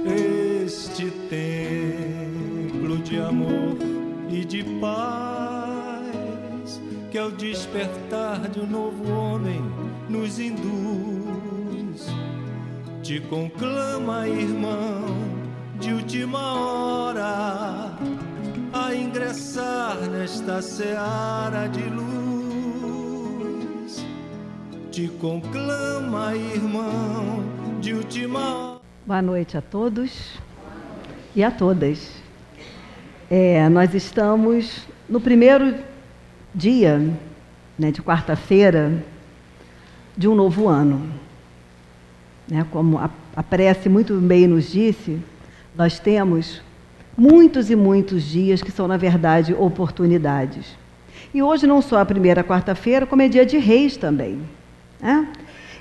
Este templo de amor e de paz, que ao despertar de um novo homem nos induz, te conclama, irmão, de última hora, a ingressar nesta seara de luz. Te conclama, irmão, de última hora. Boa noite a todos e a todas. Nós estamos no primeiro dia, de quarta-feira, de um novo ano. Como a prece muito bem nos disse, nós temos muitos e muitos dias que são, na verdade, oportunidades. E hoje não só a primeira quarta-feira, como é dia de Reis também.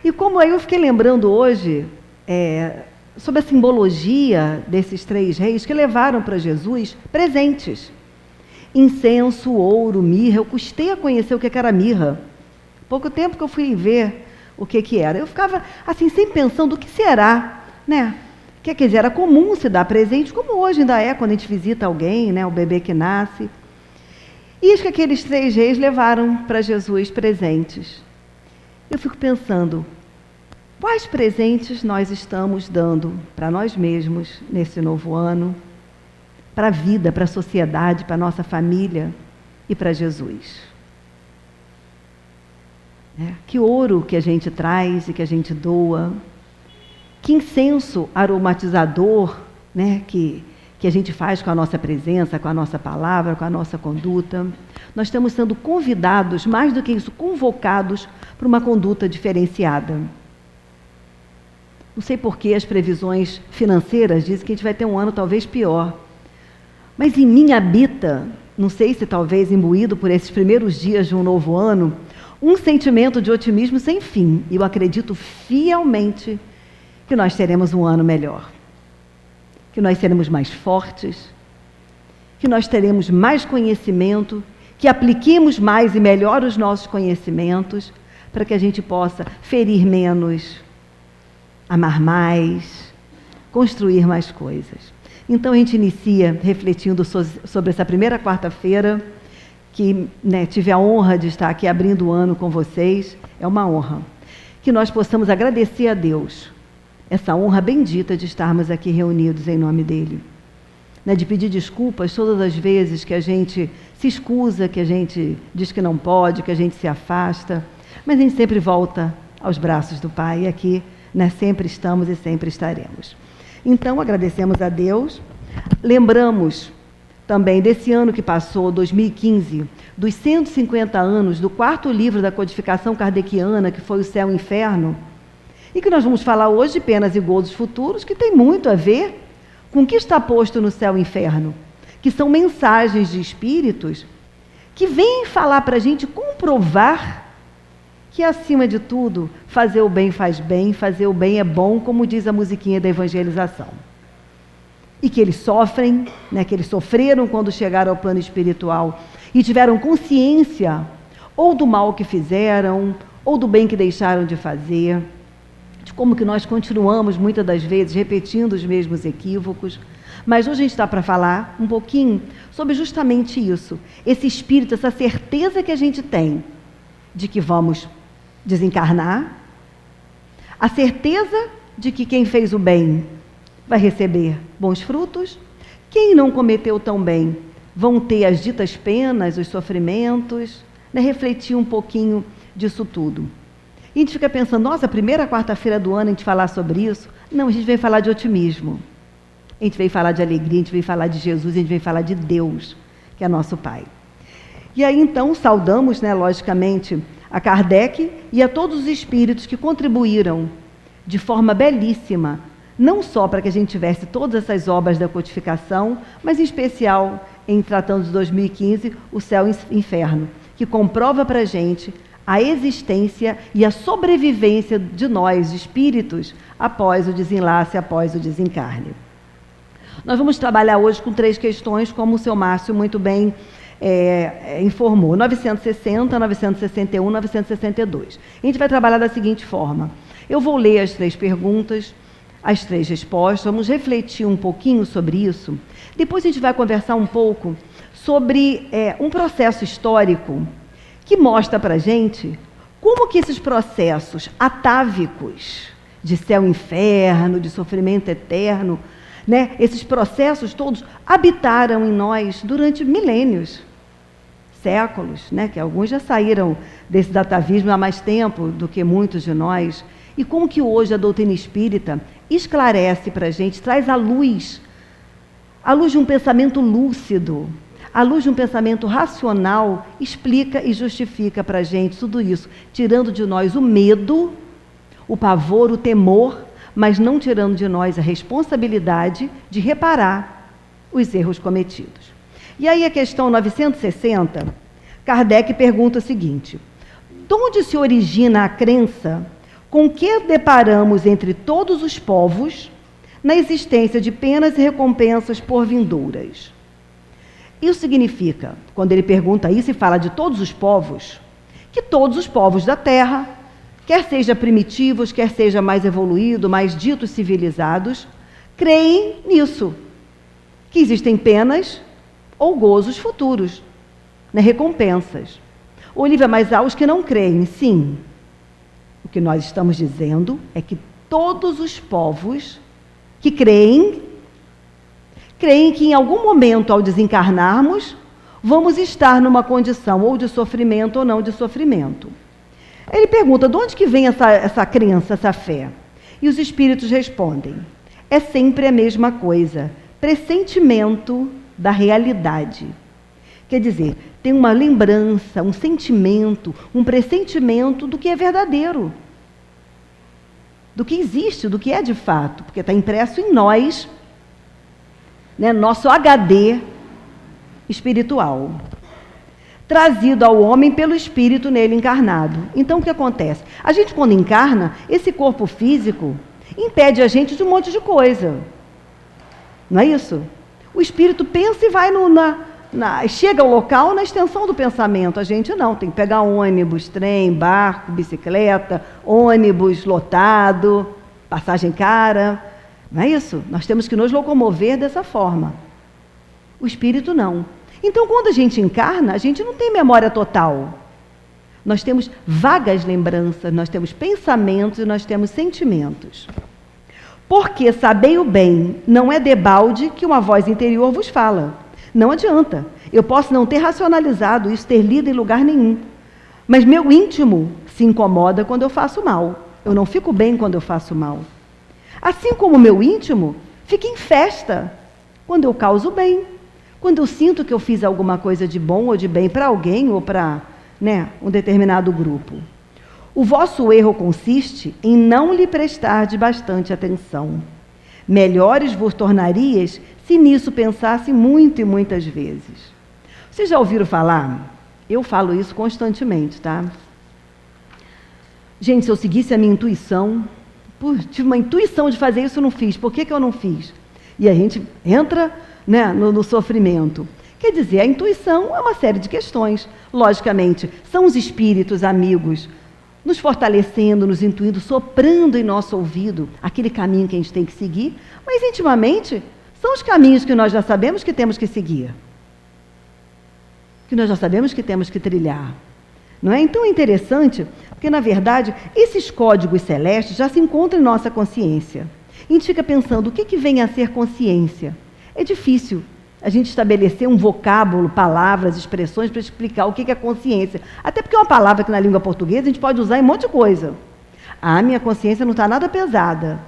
E como aí eu fiquei lembrando hoje sobre a simbologia desses 3 reis que levaram para Jesus presentes. Incenso, ouro, mirra. Eu custei a conhecer o que era mirra. Pouco tempo que eu fui ver o que era. Eu ficava assim, sempre pensando o que será, Quer dizer, era comum se dar presente, como hoje ainda é, quando a gente visita alguém, o bebê que nasce. E isso que aqueles 3 reis levaram para Jesus presentes. Eu fico pensando, quais presentes nós estamos dando para nós mesmos nesse novo ano, para a vida, para a sociedade, para a nossa família e para Jesus? Que ouro que a gente traz e que a gente doa, que incenso aromatizador, que a gente faz com a nossa presença, com a nossa palavra, com a nossa conduta. Nós estamos sendo convidados, mais do que isso, convocados para uma conduta diferenciada. Não sei por que as previsões financeiras dizem que a gente vai ter um ano talvez pior. Mas em mim habita, não sei se talvez imbuído por esses primeiros dias de um novo ano, um sentimento de otimismo sem fim. E eu acredito fielmente que nós teremos um ano melhor. Que nós seremos mais fortes, que nós teremos mais conhecimento, que apliquemos mais e melhor os nossos conhecimentos, para que a gente possa ferir menos, amar mais, construir mais coisas. Então a gente inicia refletindo sobre essa primeira quarta-feira, que tive a honra de estar aqui abrindo o ano com vocês. É uma honra. Que nós possamos agradecer a Deus essa honra bendita de estarmos aqui reunidos em nome dEle. De pedir desculpas todas as vezes que a gente se escusa, que a gente diz que não pode, que a gente se afasta, mas a gente sempre volta aos braços do Pai, e aqui sempre estamos e sempre estaremos. Então, agradecemos a Deus, lembramos também desse ano que passou, 2015, dos 150 anos do 4º livro da codificação kardeciana, que foi o Céu e o Inferno, e que nós vamos falar hoje de penas e gozos futuros, que tem muito a ver com o que está posto no Céu e Inferno, que são mensagens de espíritos que vêm falar para a gente comprovar que, acima de tudo, fazer o bem faz bem, fazer o bem é bom, como diz a musiquinha da evangelização. E que eles sofrem, que eles sofreram quando chegaram ao plano espiritual e tiveram consciência ou do mal que fizeram, ou do bem que deixaram de fazer, de como que nós continuamos, muitas das vezes, repetindo os mesmos equívocos. Mas hoje a gente está para falar um pouquinho sobre justamente isso, esse espírito, essa certeza que a gente tem de que vamos desencarnar, a certeza de que quem fez o bem vai receber bons frutos, quem não cometeu tão bem vão ter as ditas penas, os sofrimentos, refletir um pouquinho disso tudo. E a gente fica pensando, nossa, primeira quarta-feira do ano a gente falar sobre isso? Não, a gente veio falar de otimismo, a gente veio falar de alegria, a gente veio falar de Jesus, a gente veio falar de Deus, que é nosso Pai. E aí então saudamos, logicamente, a Kardec e a todos os espíritos que contribuíram de forma belíssima, não só para que a gente tivesse todas essas obras da codificação, mas em especial, em tratando de 2015, o Céu e o Inferno, que comprova para a gente a existência e a sobrevivência de nós, espíritos, após o desenlace, após o desencarne. Nós vamos trabalhar hoje com 3 questões, como o seu Márcio muito bem informou, 960, 961, 962. A gente vai trabalhar da seguinte forma: eu vou ler as 3 perguntas, as 3 respostas, vamos refletir um pouquinho sobre isso. Depois a gente vai conversar um pouco sobre um processo histórico que mostra para a gente como que esses processos atávicos de céu e inferno, de sofrimento eterno, né, esses processos todos habitaram em nós durante milênios, séculos, né, que alguns já saíram desse atavismo há mais tempo do que muitos de nós, e como que hoje a doutrina espírita esclarece para a gente, traz à luz de um pensamento lúcido, à luz de um pensamento racional, explica e justifica para a gente tudo isso, tirando de nós o medo, o pavor, o temor, mas não tirando de nós a responsabilidade de reparar os erros cometidos. E aí a questão 960, Kardec pergunta o seguinte: de onde se origina a crença com que deparamos entre todos os povos na existência de penas e recompensas por vindouras? Isso significa, quando ele pergunta isso e fala de todos os povos, que todos os povos da Terra, quer seja primitivos, quer seja mais evoluídos, mais ditos civilizados, creem nisso, que existem penas ou gozos futuros, né, recompensas. Olívia, mas há os que não creem. Sim, o que nós estamos dizendo é que todos os povos que creem que em algum momento, ao desencarnarmos, vamos estar numa condição ou de sofrimento ou não de sofrimento. Ele pergunta, de onde que vem essa crença, essa fé? E os espíritos respondem, é sempre a mesma coisa, pressentimento da realidade. Quer dizer, tem uma lembrança, um sentimento, um pressentimento do que é verdadeiro, do que existe, do que é de fato, porque está impresso em nós, né, nosso HD espiritual, trazido ao homem pelo espírito nele encarnado. Então, o que acontece? A gente, quando encarna, esse corpo físico impede a gente de um monte de coisa. Não é isso? O espírito pensa e vai chega ao local na extensão do pensamento. A gente não, tem que pegar ônibus, trem, barco, bicicleta, ônibus lotado, passagem cara. Não é isso? Nós temos que nos locomover dessa forma. O espírito não. Então, quando a gente encarna, a gente não tem memória total. Nós temos vagas lembranças, nós temos pensamentos e nós temos sentimentos. Porque sabei o bem, não é debalde que uma voz interior vos fala. Não adianta. Eu posso não ter racionalizado isso, ter lido em lugar nenhum. Mas meu íntimo se incomoda quando eu faço mal. Eu não fico bem quando eu faço mal. Assim como o meu íntimo fica em festa quando eu causo bem. Quando eu sinto que eu fiz alguma coisa de bom ou de bem para alguém ou para, né, um determinado grupo. O vosso erro consiste em não lhe prestar de bastante atenção. Melhores vos tornarias se nisso pensasse muito e muitas vezes. Vocês já ouviram falar? Eu falo isso constantemente, tá? Gente, se eu seguisse a minha intuição, tive uma intuição de fazer isso, eu não fiz. Por que eu não fiz? E a gente entra, né, no sofrimento. Quer dizer, a intuição é uma série de questões. Logicamente, são os espíritos amigos nos fortalecendo, nos intuindo, soprando em nosso ouvido aquele caminho que a gente tem que seguir, mas intimamente são os caminhos que nós já sabemos que temos que seguir, que nós já sabemos que temos que trilhar. Não é? Então é interessante, porque na verdade esses códigos celestes já se encontram em nossa consciência. E a gente fica pensando, o que vem a ser consciência? É difícil a gente estabelecer um vocábulo, palavras, expressões para explicar o que é consciência. Até porque é uma palavra que na língua portuguesa a gente pode usar em um monte de coisa. Ah, minha consciência não está nada pesada.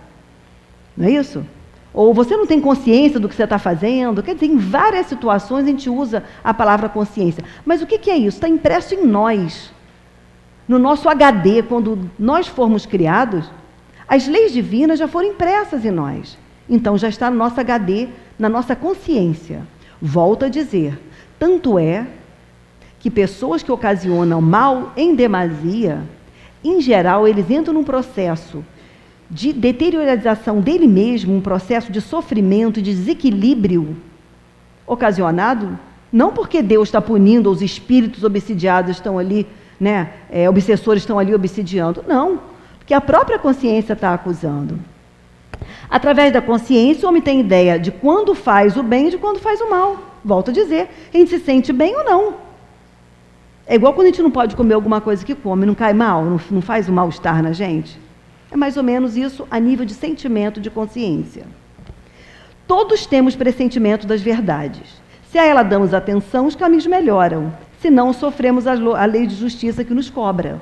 Não é isso? Ou você não tem consciência do que você está fazendo. Quer dizer, em várias situações a gente usa a palavra consciência. Mas o que é isso? Está impresso em nós. No nosso HD, quando nós formos criados, as leis divinas já foram impressas em nós. Então já está no nosso HD, na nossa consciência. Volto a dizer, tanto é que pessoas que ocasionam mal em demasia, em geral, eles entram num processo de deteriorização dele mesmo, um processo de sofrimento e de desequilíbrio ocasionado, não porque Deus está punindo, os espíritos obsidiados estão ali, né, obsessores estão ali obsidiando, não, porque a própria consciência está acusando. Através da consciência, o homem tem ideia de quando faz o bem e de quando faz o mal. Volto a dizer, a gente se sente bem ou não. É igual quando a gente não pode comer alguma coisa que come, não cai mal, não faz um mal-estar na gente. É mais ou menos isso a nível de sentimento de consciência. Todos temos pressentimento das verdades. Se a ela damos atenção, os caminhos melhoram. Se não, sofremos a lei de justiça que nos cobra.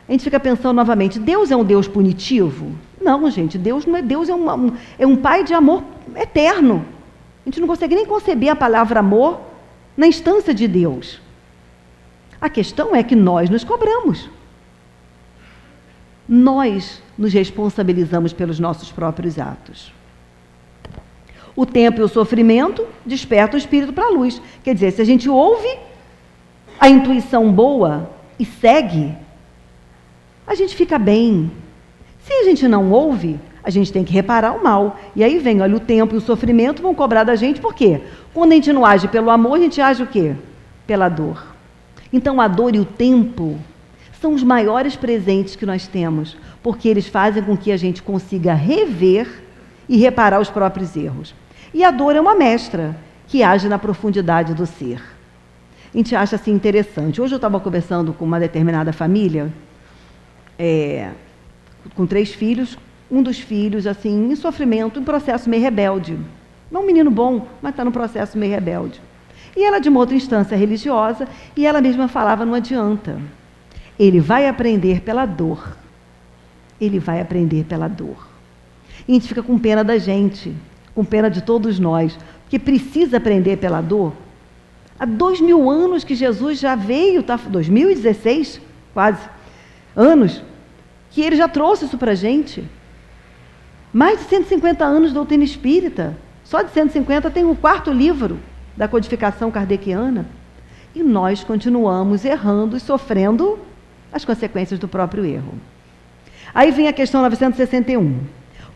A gente fica pensando novamente, Deus é um Deus punitivo? Não, gente, Deus não é Deus, é um Pai de amor eterno. A gente não consegue nem conceber a palavra amor na instância de Deus. A questão é que nós nos cobramos. Nós nos responsabilizamos pelos nossos próprios atos. O tempo e o sofrimento despertam o espírito para a luz. Quer dizer, se a gente ouve a intuição boa e segue, a gente fica bem. Se a gente não ouve, a gente tem que reparar o mal. E aí vem, olha, o tempo e o sofrimento vão cobrar da gente, por quê? Quando a gente não age pelo amor, a gente age o quê? Pela dor. Então a dor e o tempo são os maiores presentes que nós temos, porque eles fazem com que a gente consiga rever e reparar os próprios erros. E a dor é uma mestra que age na profundidade do ser. A gente acha assim interessante. Hoje eu estava conversando com uma determinada família, com 3 filhos, um dos filhos, assim, em sofrimento, em processo meio rebelde. Não é um menino bom, mas está no processo meio rebelde. E ela de uma outra instância religiosa, e ela mesma falava, não adianta. Ele vai aprender pela dor. Ele vai aprender pela dor. E a gente fica com pena da gente, com pena de todos nós, porque precisa aprender pela dor. Há 2000 anos que Jesus já veio, 2016, quase, anos, que ele já trouxe isso para a gente. Mais de 150 anos de doutrina espírita. Só de 150 tem o 4º livro da codificação kardeciana. E nós continuamos errando e sofrendo as consequências do próprio erro. Aí vem a questão 961.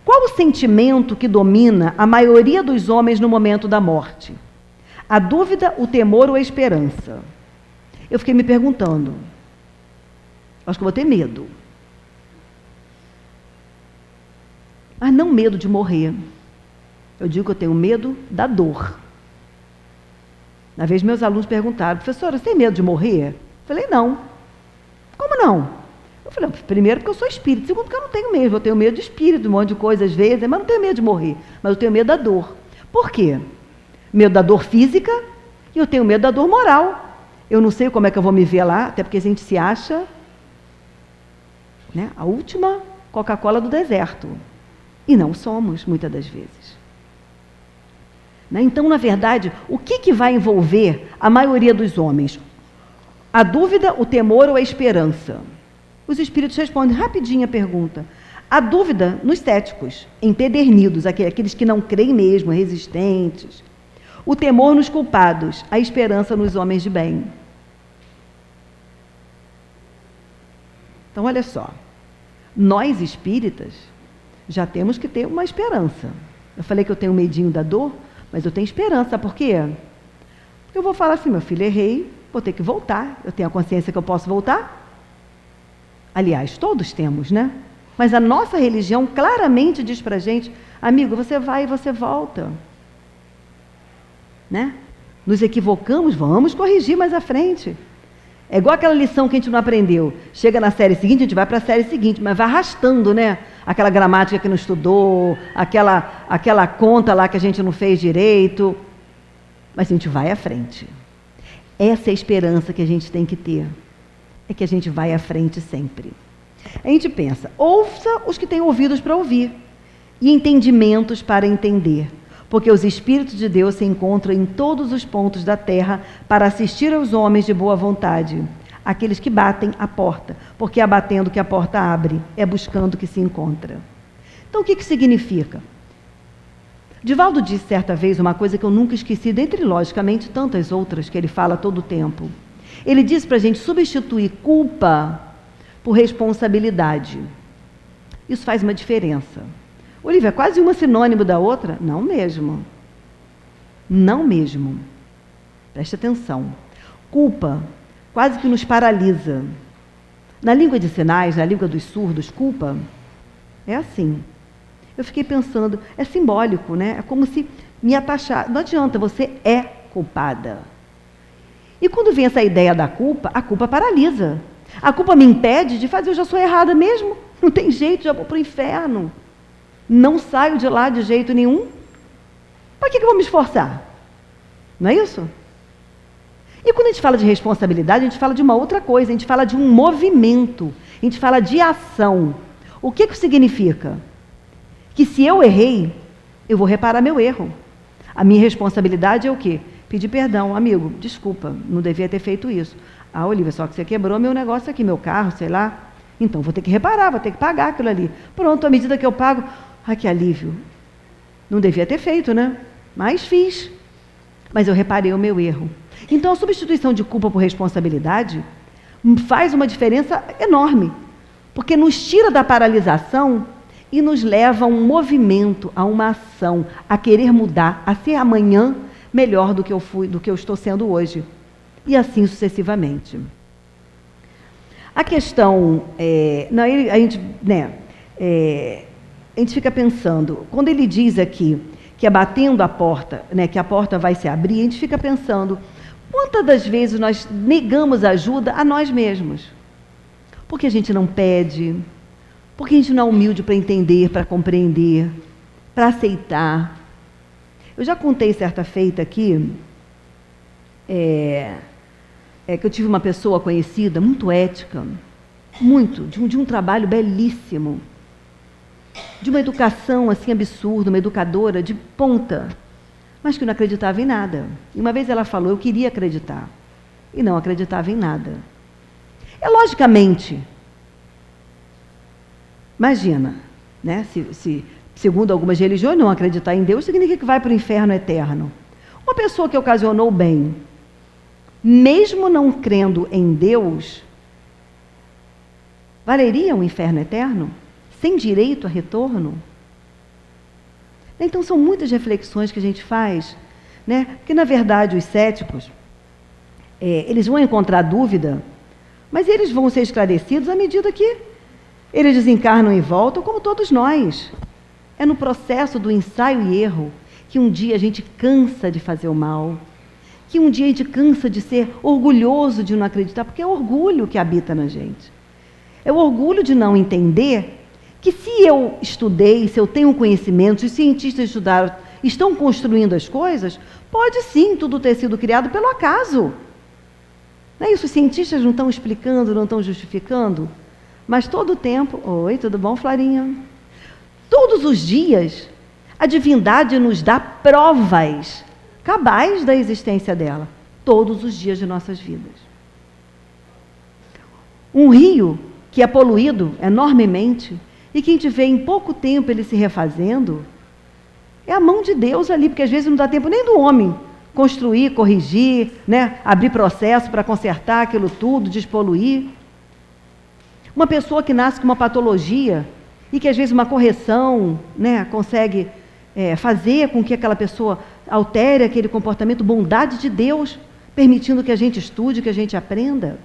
Qual o sentimento que domina a maioria dos homens no momento da morte? A dúvida, o temor ou a esperança? Eu fiquei me perguntando. Acho que eu vou ter medo. Mas não medo de morrer. Eu digo que eu tenho medo da dor. Uma vez meus alunos perguntaram, professora, você tem medo de morrer? Eu falei, não. Como não? Eu falei, primeiro porque eu sou espírito, segundo porque eu não tenho medo, eu tenho medo de espírito, um monte de coisa às vezes, mas não tenho medo de morrer, mas eu tenho medo da dor. Por quê? Medo da dor física e eu tenho medo da dor moral. Eu não sei como é que eu vou me ver lá, até porque a gente se acha, né, a última Coca-Cola do deserto. E não somos, muitas das vezes. Né? Então, na verdade, o que vai envolver a maioria dos homens? A dúvida, o temor ou a esperança? Os espíritos respondem rapidinho a pergunta. A dúvida nos céticos, empedernidos, aqueles que não creem mesmo, resistentes. O temor nos culpados, a esperança nos homens de bem. Então, olha só. Nós espíritas já temos que ter uma esperança. Eu falei que eu tenho medinho da dor, mas eu tenho esperança. Por quê? Porque eu vou falar assim, meu filho, errei, vou ter que voltar. Eu tenho a consciência que eu posso voltar. Aliás, todos temos, né? Mas a nossa religião claramente diz pra gente, amigo, você vai e você volta. Né? Nos equivocamos, vamos corrigir mais à frente. É igual aquela lição que a gente não aprendeu. Chega na série seguinte, a gente vai para a série seguinte, mas vai arrastando, né? Aquela gramática que não estudou, aquela conta lá que a gente não fez direito. Mas a gente vai à frente. Essa é a esperança que a gente tem que ter. É que a gente vai à frente sempre. A gente pensa, ouça os que têm ouvidos para ouvir e entendimentos para entender. Porque os Espíritos de Deus se encontram em todos os pontos da terra para assistir aos homens de boa vontade, aqueles que batem a porta, porque é batendo que a porta abre, é buscando que se encontra. Então, o que significa? Divaldo disse certa vez uma coisa que eu nunca esqueci, dentre, logicamente, tantas outras que ele fala todo o tempo. Ele disse para a gente substituir culpa por responsabilidade. Isso faz uma diferença. Olívia, é quase uma sinônimo da outra? Não mesmo. Não mesmo. Preste atenção. Culpa quase que nos paralisa. Na língua de sinais, na língua dos surdos, culpa é assim. Eu fiquei pensando, é simbólico, né? É como se me atachar. Não adianta, você é culpada. E quando vem essa ideia da culpa, a culpa paralisa. A culpa me impede de fazer, eu já sou errada mesmo. Não tem jeito, já vou para o inferno. Não saio de lá de jeito nenhum. Para que eu vou me esforçar? Não é isso? E quando a gente fala de responsabilidade, a gente fala de uma outra coisa, a gente fala de um movimento, a gente fala de ação. O que isso significa? Que se eu errei, eu vou reparar meu erro. A minha responsabilidade é o quê? Pedir perdão. Amigo, desculpa, não devia ter feito isso. Ah, Olívia, só que você quebrou meu negócio aqui, meu carro, sei lá. Então, vou ter que reparar, vou ter que pagar aquilo ali. Pronto, à medida que eu pago, ai, que alívio. Não devia ter feito, né? Mas fiz. Mas eu reparei o meu erro. Então, a substituição de culpa por responsabilidade faz uma diferença enorme, porque nos tira da paralisação e nos leva a um movimento, a uma ação, a querer mudar, a ser amanhã melhor do que eu fui, do que eu estou sendo hoje. E assim sucessivamente. A questão, a gente fica pensando, quando ele diz aqui que é batendo a porta, né, que a porta vai se abrir, a gente fica pensando, quantas das vezes nós negamos ajuda a nós mesmos? Porque a gente não pede, porque a gente não é humilde para entender, para compreender, para aceitar. Eu já contei certa feita aqui, que eu tive uma pessoa conhecida, muito ética, muito, de um trabalho belíssimo, de uma educação assim absurda, uma educadora de ponta, mas que não acreditava em nada. E uma vez ela falou, eu queria acreditar, e não acreditava em nada. Logicamente, imagina, né, se segundo algumas religiões não acreditar em Deus significa que vai para o inferno eterno. Uma pessoa que ocasionou bem, mesmo não crendo em Deus, valeria um inferno eterno? Sem direito a retorno? Então, são muitas reflexões que a gente faz, né? Porque, na verdade, os céticos, eles vão encontrar dúvida, mas eles vão ser esclarecidos à medida que eles desencarnam e voltam, como todos nós. É no processo do ensaio e erro que um dia a gente cansa de fazer o mal, que um dia a gente cansa de ser orgulhoso de não acreditar, porque é o orgulho que habita na gente. É o orgulho de não entender que se eu estudei, se eu tenho conhecimento, se os cientistas estudaram, estão construindo as coisas, pode sim tudo ter sido criado pelo acaso. Não é isso? Os cientistas não estão explicando, não estão justificando, mas todo o tempo... Oi, tudo bom, Florinha? Todos os dias, a divindade nos dá provas cabais da existência dela, todos os dias de nossas vidas. Um rio que é poluído enormemente e que a gente vê em pouco tempo ele se refazendo, é a mão de Deus ali, porque às vezes não dá tempo nem do homem construir, corrigir, né, abrir processo para consertar aquilo tudo, despoluir. Uma pessoa que nasce com uma patologia e que às vezes uma correção, né, consegue fazer com que aquela pessoa altere aquele comportamento, bondade de Deus, permitindo que a gente estude, que a gente aprenda.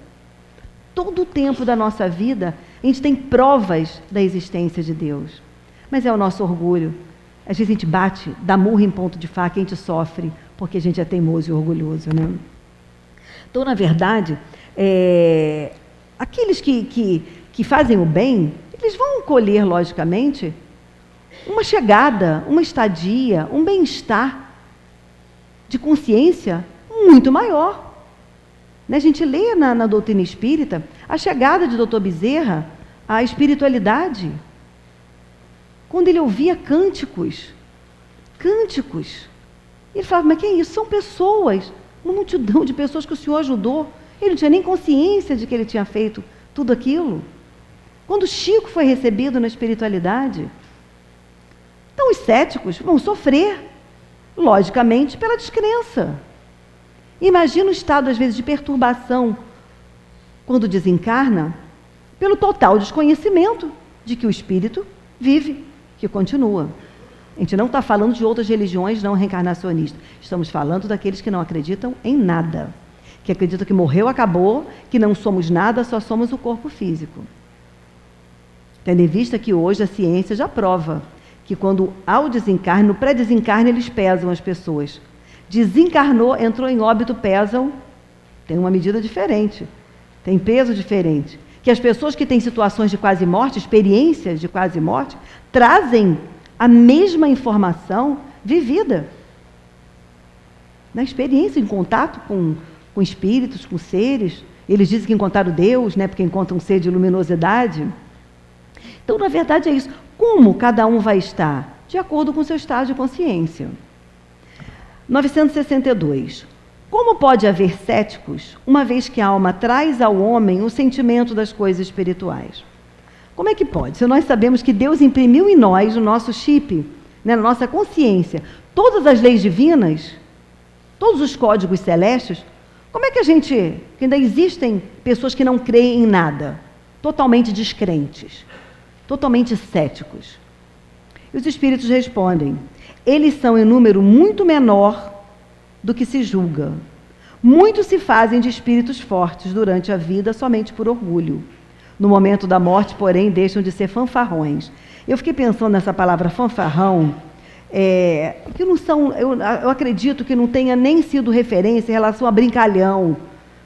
Todo o tempo da nossa vida, a gente tem provas da existência de Deus. Mas é o nosso orgulho. Às vezes a gente bate, dá murro em ponto de faca, a gente sofre, porque a gente é teimoso e orgulhoso, né? Então, na verdade, aqueles que fazem o bem, eles vão colher, logicamente, uma chegada, uma estadia, um bem-estar de consciência muito maior. A gente lê na doutrina espírita a chegada de Dr. Bezerra à espiritualidade. Quando ele ouvia cânticos, ele falava, mas que é isso? São pessoas, uma multidão de pessoas que o Senhor ajudou. Ele não tinha nem consciência de que ele tinha feito tudo aquilo. Quando Chico foi recebido na espiritualidade, então os céticos vão sofrer, logicamente, pela descrença. Imagina o estado, às vezes, de perturbação, quando desencarna, pelo total desconhecimento de que o espírito vive, que continua. A gente não está falando de outras religiões não reencarnacionistas. Estamos falando daqueles que não acreditam em nada. Que acreditam que morreu, acabou, que não somos nada, só somos o corpo físico. Tendo em vista que hoje a ciência já prova que quando há o desencarne, no pré-desencarne eles pesam as pessoas. Desencarnou, entrou em óbito, pesam, tem uma medida diferente, tem peso diferente. Que as pessoas que têm situações de quase morte, experiências de quase morte, trazem a mesma informação vivida. Na experiência, em contato com espíritos, com seres. Eles dizem que encontraram Deus, né, porque encontram um ser de luminosidade. Então, na verdade, é isso. Como cada um vai estar? De acordo com o seu estado de consciência. 962. Como pode haver céticos, uma vez que a alma traz ao homem o sentimento das coisas espirituais? Como é que pode? Se nós sabemos que Deus imprimiu em nós, no nosso chip, né, na nossa consciência, todas as leis divinas, todos os códigos celestes, como é que que ainda existem pessoas que não creem em nada, totalmente descrentes, totalmente céticos? E os espíritos respondem: eles são em número muito menor do que se julga. Muitos se fazem de espíritos fortes durante a vida somente por orgulho. No momento da morte, porém, deixam de ser fanfarrões. Eu fiquei pensando nessa palavra fanfarrão, que não são, eu acredito que não tenha nem sido referência em relação a brincalhão,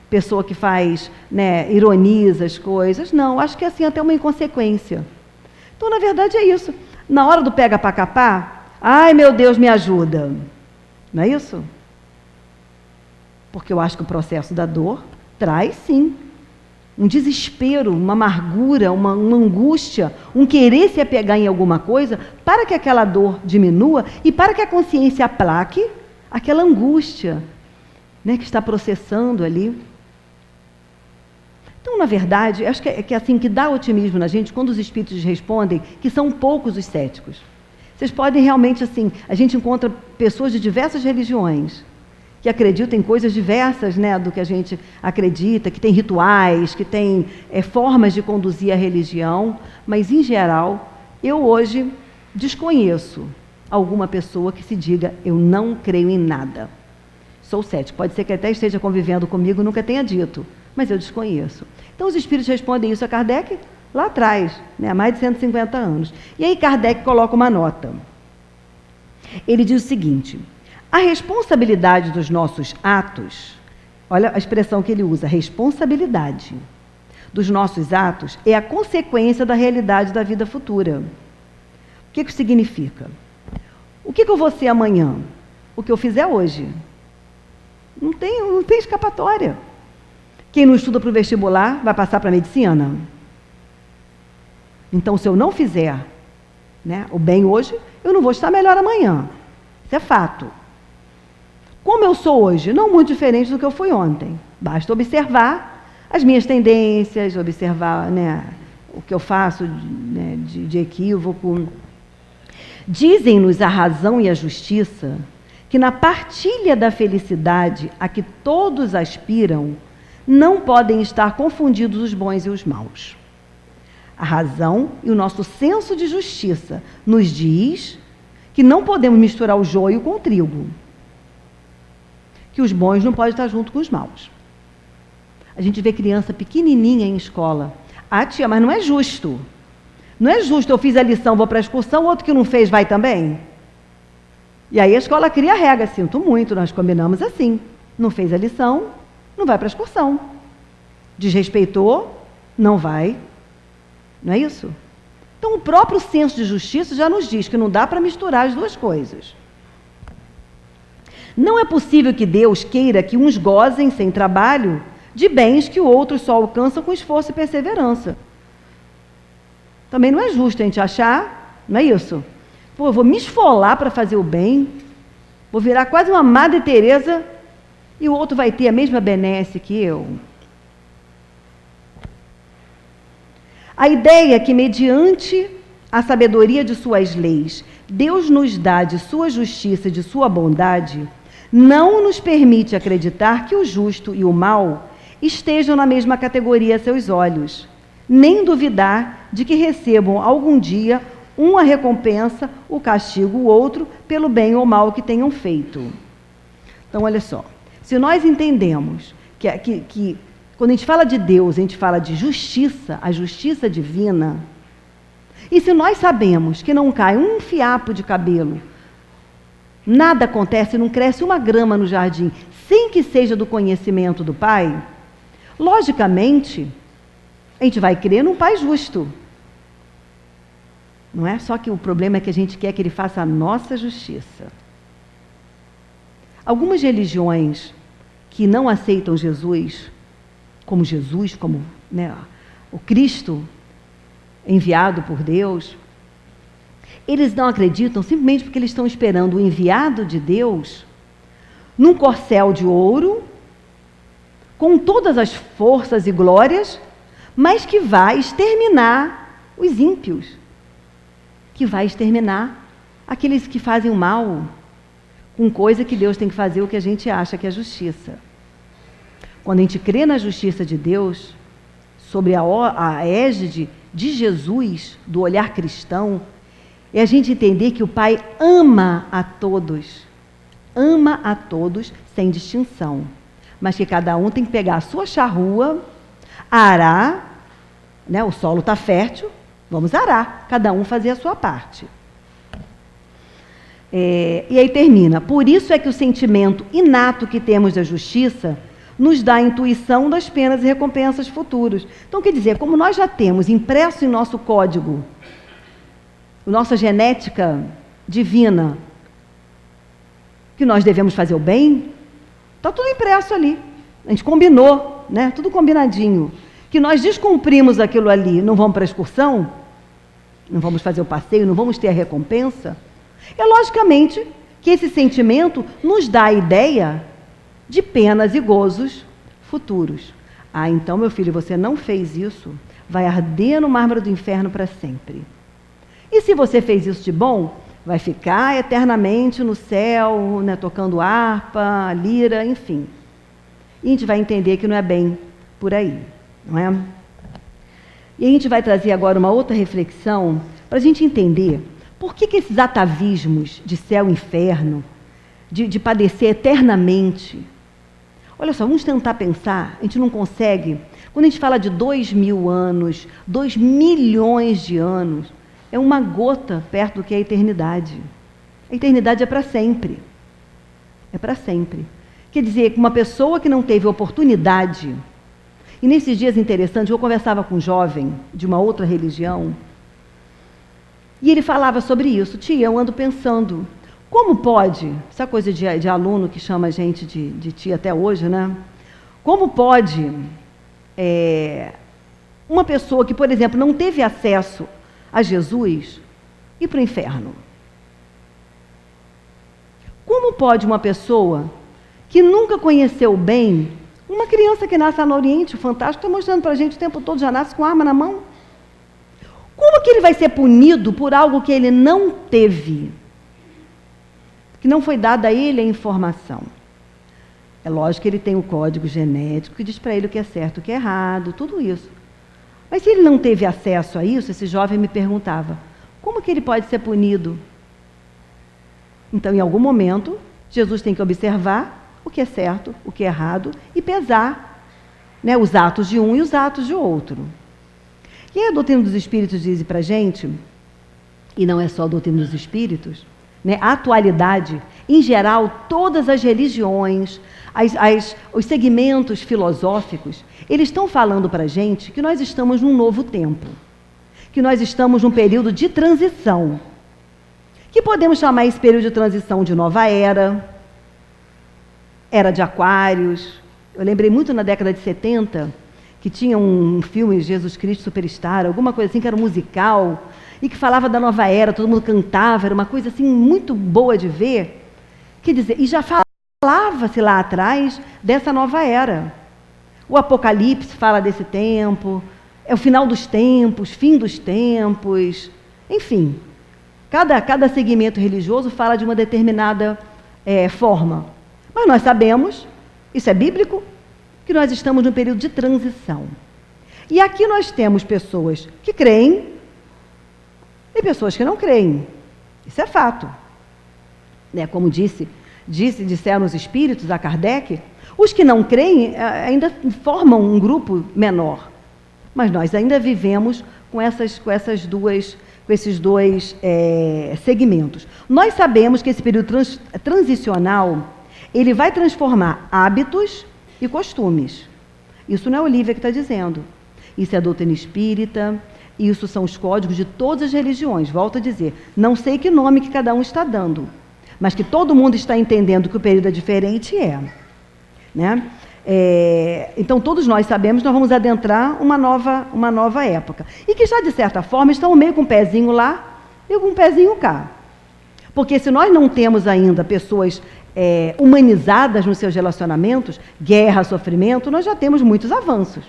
pessoa que faz, né, ironiza as coisas. Não, acho que é assim até uma inconsequência. Então, na verdade, é isso. Na hora do pega pra capar, ai meu Deus, me ajuda. Não é isso? Porque eu acho que o processo da dor traz, sim, um desespero, uma amargura, uma angústia, um querer se apegar em alguma coisa para que aquela dor diminua e para que a consciência aplaque aquela angústia, né, que está processando ali. Então, na verdade, acho que é assim que dá otimismo na gente quando os espíritos respondem que são poucos os céticos. Vocês podem realmente, assim, a gente encontra pessoas de diversas religiões que acreditam em coisas diversas, né, do que a gente acredita, que tem rituais, que tem formas de conduzir a religião, mas, em geral, eu hoje desconheço alguma pessoa que se diga: eu não creio em nada. Sou cético. Pode ser que até esteja convivendo comigo, nunca tenha dito, mas eu desconheço. Então, os espíritos respondem isso a Kardec lá atrás, né, há mais de 150 anos. E aí Kardec coloca uma nota. Ele diz o seguinte: a responsabilidade dos nossos atos, olha a expressão que ele usa, responsabilidade dos nossos atos é a consequência da realidade da vida futura. O que isso significa? O que eu vou ser amanhã? O que eu fizer hoje. Não tem escapatória. Quem não estuda para o vestibular vai passar para a medicina. Então, se eu não fizer, né, o bem hoje, eu não vou estar melhor amanhã. Isso é fato. Como eu sou hoje? Não muito diferente do que eu fui ontem. Basta observar as minhas tendências, observar, né, o que eu faço, né, de equívoco. Dizem-nos a razão e a justiça que na partilha da felicidade a que todos aspiram, não podem estar confundidos os bons e os maus. A razão e o nosso senso de justiça nos diz que não podemos misturar o joio com o trigo. Que os bons não podem estar junto com os maus. A gente vê criança pequenininha em escola. Ah, tia, mas não é justo. Não é justo, eu fiz a lição, vou para a excursão, o outro que não fez vai também. E aí a escola cria a regra, sinto muito, nós combinamos assim. Não fez a lição, não vai para a excursão. Desrespeitou, não vai. Não é isso? Então o próprio senso de justiça já nos diz que não dá para misturar as duas coisas. Não é possível que Deus queira que uns gozem sem trabalho de bens que outros só alcançam com esforço e perseverança. Também não é justo a gente achar, não é isso? Pô, eu vou me esfolar para fazer o bem, vou virar quase uma Madre Teresa e o outro vai ter a mesma benesse que eu. A ideia que, mediante a sabedoria de suas leis, Deus nos dá de sua justiça e de sua bondade, não nos permite acreditar que o justo e o mal estejam na mesma categoria a seus olhos, nem duvidar de que recebam algum dia uma recompensa, o castigo, o outro, pelo bem ou mal que tenham feito. Então, olha só, se nós entendemos que quando a gente fala de Deus, a gente fala de justiça, a justiça divina, e se nós sabemos que não cai um fiapo de cabelo, nada acontece, não cresce uma grama no jardim, sem que seja do conhecimento do Pai, logicamente, a gente vai crer num Pai justo. Não é? Só que o problema é que a gente quer que Ele faça a nossa justiça. Algumas religiões que não aceitam Jesus, como né, o Cristo enviado por Deus, eles não acreditam simplesmente porque eles estão esperando o enviado de Deus num corcel de ouro, com todas as forças e glórias, mas que vai exterminar os ímpios, que vai exterminar aqueles que fazem o mal, com coisa que Deus tem que fazer o que a gente acha que é justiça. Quando a gente crê na justiça de Deus, sobre a égide de Jesus, do olhar cristão, é a gente entender que o Pai ama a todos sem distinção, mas que cada um tem que pegar a sua charrua, arar, né, o solo está fértil, vamos arar, cada um fazer a sua parte. E aí termina, por isso é que o sentimento inato que temos da justiça nos dá a intuição das penas e recompensas futuras. Então, quer dizer, como nós já temos impresso em nosso código, nossa genética divina, que nós devemos fazer o bem, está tudo impresso ali. A gente combinou, né? Tudo combinadinho. Que nós descumprimos aquilo ali, não vamos para a excursão, não vamos fazer o passeio, não vamos ter a recompensa. É logicamente que esse sentimento nos dá a ideia de penas e gozos futuros. Ah, então, meu filho, você não fez isso, vai arder no mármore do inferno para sempre. E se você fez isso de bom, vai ficar eternamente no céu, né, tocando harpa, lira, enfim. E a gente vai entender que não é bem por aí, não é? E a gente vai trazer agora uma outra reflexão para a gente entender por que esses atavismos de céu e inferno, de padecer eternamente. Olha só, vamos tentar pensar, a gente não consegue. Quando a gente fala de 2000 anos, 2 milhões de anos, é uma gota perto do que é a eternidade. A eternidade é para sempre. É para sempre. Quer dizer, que uma pessoa que não teve oportunidade, e nesses dias interessantes, eu conversava com um jovem de uma outra religião, e ele falava sobre isso. Tia, eu ando pensando, como pode, essa coisa de aluno que chama a gente de tia até hoje, né? Como pode uma pessoa que, por exemplo, não teve acesso a Jesus ir para o inferno? Como pode uma pessoa que nunca conheceu o bem, uma criança que nasce lá no Oriente, o Fantástico está mostrando para a gente o tempo todo, já nasce com arma na mão, como que ele vai ser punido por algo que ele não teve? Que não foi dada a ele a informação. É lógico que ele tem o código genético que diz para ele o que é certo, o que é errado, tudo isso. Mas se ele não teve acesso a isso, esse jovem me perguntava, como que ele pode ser punido? Então, em algum momento, Jesus tem que observar o que é certo, o que é errado e pesar, né, os atos de um e os atos de outro. E aí a doutrina dos Espíritos diz para a gente, e não é só a doutrina dos Espíritos, né, a atualidade, em geral, todas as religiões, os segmentos filosóficos, eles estão falando para a gente que nós estamos num novo tempo, que nós estamos num período de transição, que podemos chamar esse período de transição de nova era de Aquários. Eu lembrei muito na década de 70, que tinha um filme, Jesus Cristo Superstar, alguma coisa assim, que era um musical, e que falava da nova era, todo mundo cantava, era uma coisa assim muito boa de ver. Quer dizer, e já falava-se lá atrás dessa nova era. O Apocalipse fala desse tempo, é o final dos tempos, fim dos tempos, enfim. Cada segmento religioso fala de uma determinada forma. Mas nós sabemos, isso é bíblico, que nós estamos num período de transição. E aqui nós temos pessoas que creem e pessoas que não creem. Isso é fato. Né? Como disseram os espíritos a Kardec, os que não creem ainda formam um grupo menor. Mas nós ainda vivemos com esses dois segmentos. Nós sabemos que esse período transicional, ele vai transformar hábitos e costumes. Isso não é Olívia que está dizendo. Isso é a doutrina espírita, isso são os códigos de todas as religiões. Volto a dizer, não sei que nome que cada um está dando, mas que todo mundo está entendendo que o período é diferente, né? Então, todos nós sabemos que nós vamos adentrar uma nova época. E que já, de certa forma, estão meio com um pezinho lá e com um pezinho cá. Porque se nós não temos ainda pessoas humanizadas nos seus relacionamentos, guerra, sofrimento, nós já temos muitos avanços.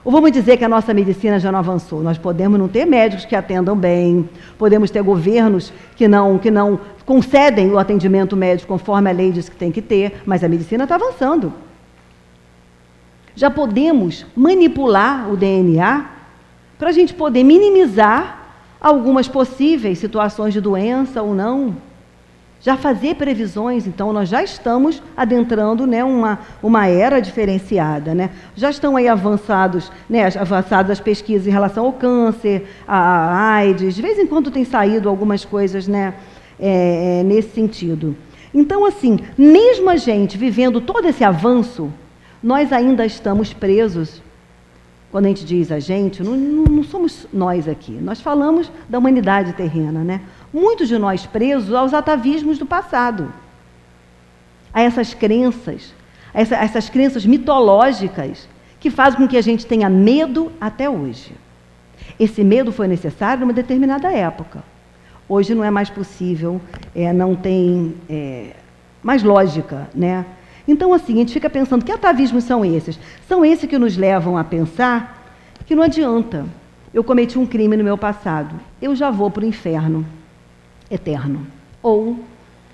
Ou vamos dizer que a nossa medicina já não avançou. Nós podemos não ter médicos que atendam bem, podemos ter governos que não concedem o atendimento médico conforme a lei diz que tem que ter, mas a medicina está avançando. Já podemos manipular o DNA para a gente poder minimizar algumas possíveis situações de doença ou não. Já fazer previsões, então nós já estamos adentrando, né, uma era diferenciada, né? Já estão aí avançadas as pesquisas em relação ao câncer, a AIDS, de vez em quando tem saído algumas coisas, né, nesse sentido. Então, assim, mesmo a gente vivendo todo esse avanço, nós ainda estamos presos. Quando a gente diz a gente, não somos nós aqui, nós falamos da humanidade terrena, né? Muitos de nós presos aos atavismos do passado, a essas crenças mitológicas que fazem com que a gente tenha medo até hoje. Esse medo foi necessário numa determinada época. Hoje não é mais possível, não tem mais lógica, né? Então, assim, a gente fica pensando, que atavismos são esses? São esses que nos levam a pensar que não adianta. Eu cometi um crime no meu passado, eu já vou para o inferno eterno. Ou,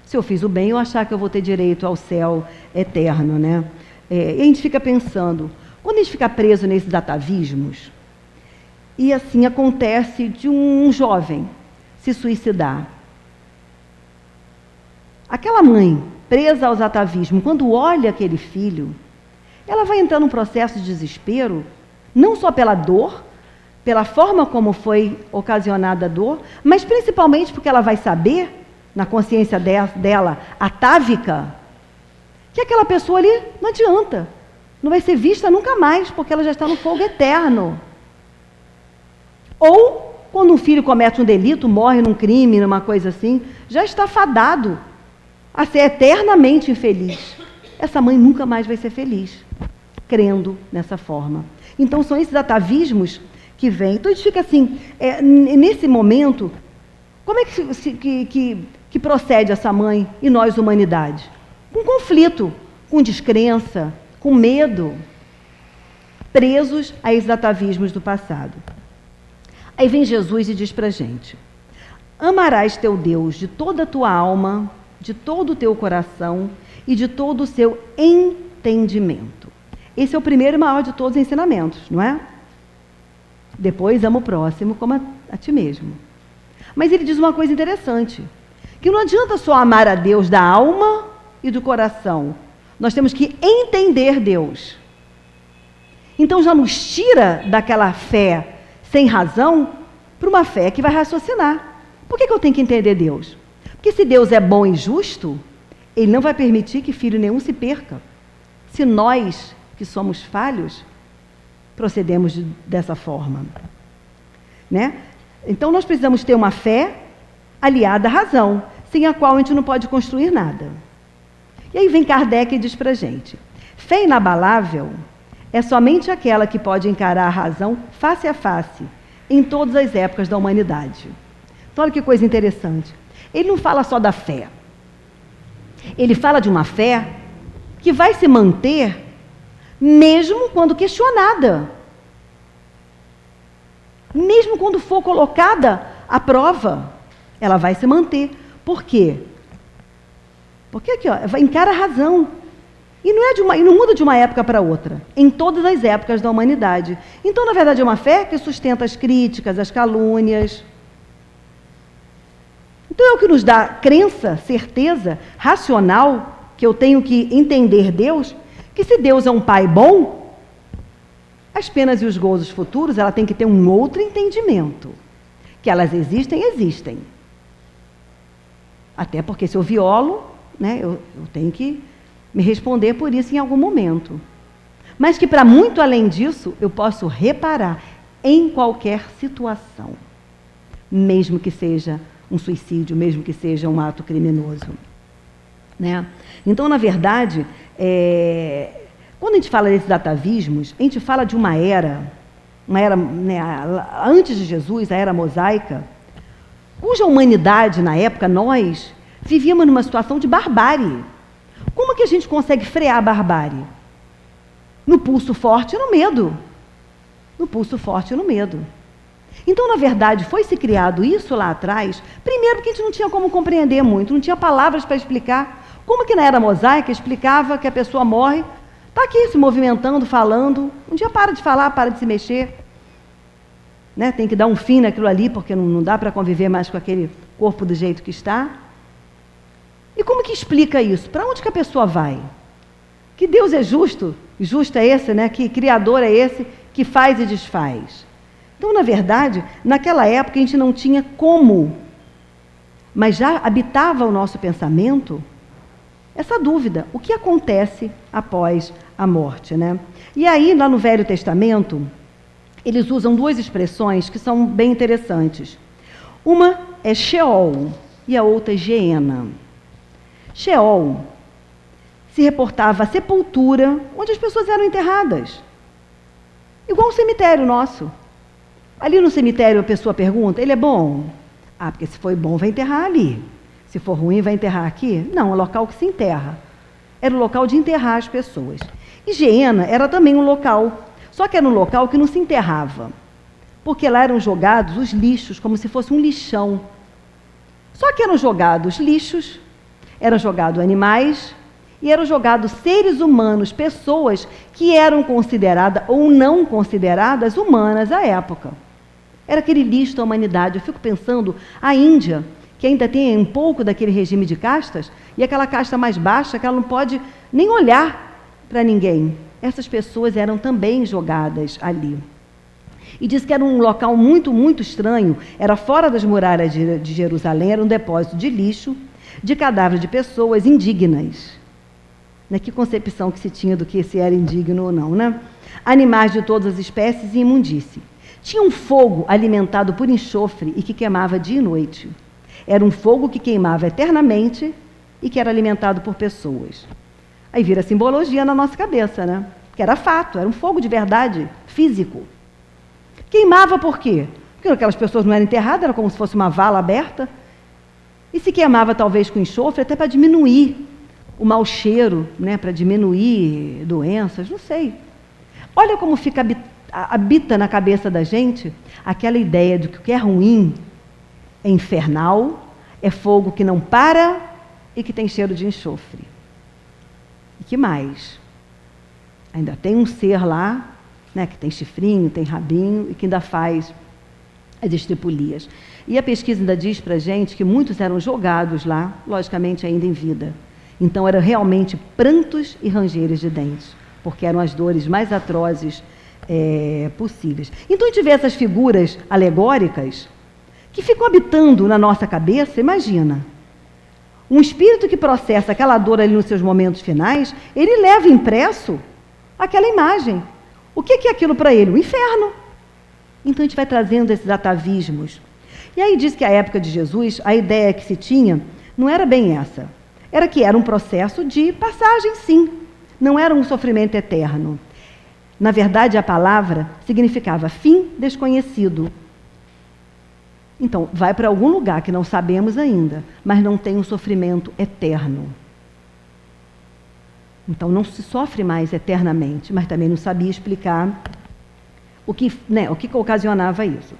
se eu fiz o bem, eu achar que eu vou ter direito ao céu eterno, né? E a gente fica pensando, quando a gente fica preso nesses atavismos, e assim acontece de um jovem se suicidar. Aquela mãe presa aos atavismos, quando olha aquele filho, ela vai entrar num processo de desespero, não só pela dor, pela forma como foi ocasionada a dor, mas principalmente porque ela vai saber, na consciência dela, atávica, que aquela pessoa ali não adianta, não vai ser vista nunca mais, porque ela já está no fogo eterno. Ou, quando um filho comete um delito, morre num crime, numa coisa assim, já está fadado a ser eternamente infeliz. Essa mãe nunca mais vai ser feliz, crendo nessa forma. Então, são esses atavismos que vêm. Então, a gente fica assim, nesse momento, como é que procede essa mãe e nós, humanidade? Com conflito, com descrença, com medo, presos a esses atavismos do passado. Aí vem Jesus e diz para a gente: amarás teu Deus de toda a tua alma, de todo o teu coração e de todo o seu entendimento. Esse é o primeiro e maior de todos os ensinamentos, não é? Depois, ama o próximo como a ti mesmo. Mas ele diz uma coisa interessante, que não adianta só amar a Deus da alma e do coração. Nós temos que entender Deus. Então já nos tira daquela fé sem razão para uma fé que vai raciocinar. Por que eu tenho que entender Deus? Porque se Deus é bom e justo, Ele não vai permitir que filho nenhum se perca. Se nós, que somos falhos, procedemos dessa forma, né? Então nós precisamos ter uma fé aliada à razão, sem a qual a gente não pode construir nada. E aí vem Kardec e diz para a gente: fé inabalável é somente aquela que pode encarar a razão face a face, em todas as épocas da humanidade. Então olha que coisa interessante. Ele não fala só da fé. Ele fala de uma fé que vai se manter mesmo quando questionada. Mesmo quando for colocada à prova, ela vai se manter. Por quê? Porque aqui, ó, encara a razão. E não muda de uma época para outra, em todas as épocas da humanidade. Então, na verdade, é uma fé que sustenta as críticas, as calúnias. Então, é o que nos dá crença, certeza, racional, que eu tenho que entender Deus, que se Deus é um Pai bom, as penas e os gozos futuros, ela tem que ter um outro entendimento. Que elas existem, existem. Até porque se eu violo, né, eu tenho que me responder por isso em algum momento. Mas que para muito além disso, eu posso reparar em qualquer situação. Mesmo que seja um suicídio, mesmo que seja um ato criminoso. Né? Então, na verdade, quando a gente fala desses atavismos, a gente fala de uma era, né, antes de Jesus, a era mosaica, cuja humanidade, na época, nós vivíamos numa situação de barbárie. Como que a gente consegue frear a barbárie? No pulso forte e no medo. No pulso forte e no medo. Então, na verdade, foi-se criado isso lá atrás, primeiro porque a gente não tinha como compreender muito, não tinha palavras para explicar. Como que na era mosaica explicava que a pessoa morre, está aqui se movimentando, falando, um dia para de falar, para de se mexer. Né? Tem que dar um fim naquilo ali, porque não dá para conviver mais com aquele corpo do jeito que está. E como que explica isso? Para onde que a pessoa vai? Que Deus é justo? Justo é esse, né? Que Criador é esse que faz e desfaz? Então, na verdade, naquela época a gente não tinha como, mas já habitava o nosso pensamento essa dúvida. O que acontece após a morte, né? E aí, lá no Velho Testamento, eles usam duas expressões que são bem interessantes. Uma é Sheol e a outra é Geena. Sheol se reportava à sepultura onde as pessoas eram enterradas. Igual um cemitério nosso. Ali no cemitério a pessoa pergunta, ele é bom? Ah, porque se foi bom vai enterrar ali. Se for ruim vai enterrar aqui? Não, é o local que se enterra. Era o local de enterrar as pessoas. E Geena era também um local, só que era um local que não se enterrava. Porque lá eram jogados os lixos, como se fosse um lixão. Só que eram jogados lixos, eram jogados animais e eram jogados seres humanos, pessoas que eram consideradas ou não consideradas humanas à época. Era aquele lixo da humanidade. Eu fico pensando, a Índia, que ainda tem um pouco daquele regime de castas, e aquela casta mais baixa, que ela não pode nem olhar para ninguém. Essas pessoas eram também jogadas ali. E diz que era um local muito, muito estranho, era fora das muralhas de Jerusalém, era um depósito de lixo, de cadáveres de pessoas indignas. Né? Que concepção que se tinha do que se era indigno ou não, né? Animais de todas as espécies e imundície. Tinha um fogo alimentado por enxofre e que queimava dia e noite. Era um fogo que queimava eternamente e que era alimentado por pessoas. Aí vira simbologia na nossa cabeça, né? Que era fato, era um fogo de verdade, físico. Queimava por quê? Porque aquelas pessoas não eram enterradas, era como se fosse uma vala aberta. E se queimava talvez com enxofre até para diminuir o mau cheiro, né? Para diminuir doenças, não sei. Olha como habita na cabeça da gente aquela ideia de que o que é ruim é infernal, é fogo que não para e que tem cheiro de enxofre. E que mais? Ainda tem um ser lá, né, que tem chifrinho, tem rabinho e que ainda faz as estripulias. E a pesquisa ainda diz para a gente que muitos eram jogados lá, logicamente ainda em vida. Então eram realmente prantos e rangeiros de dentes, porque eram as dores mais atrozes possíveis. Então a gente vê essas figuras alegóricas que ficam habitando na nossa cabeça. Imagina, um espírito que processa aquela dor ali nos seus momentos finais, ele leva impresso aquela imagem. O que é aquilo para ele? O inferno. Então a gente vai trazendo esses atavismos. E aí diz que a época de Jesus, a ideia que se tinha não era bem essa. Era que era um processo de passagem, sim. Não era um sofrimento eterno. Na verdade, a palavra significava fim desconhecido. Então, vai para algum lugar que não sabemos ainda, mas não tem um sofrimento eterno. Então, não se sofre mais eternamente, mas também não sabia explicar o que ocasionava isso.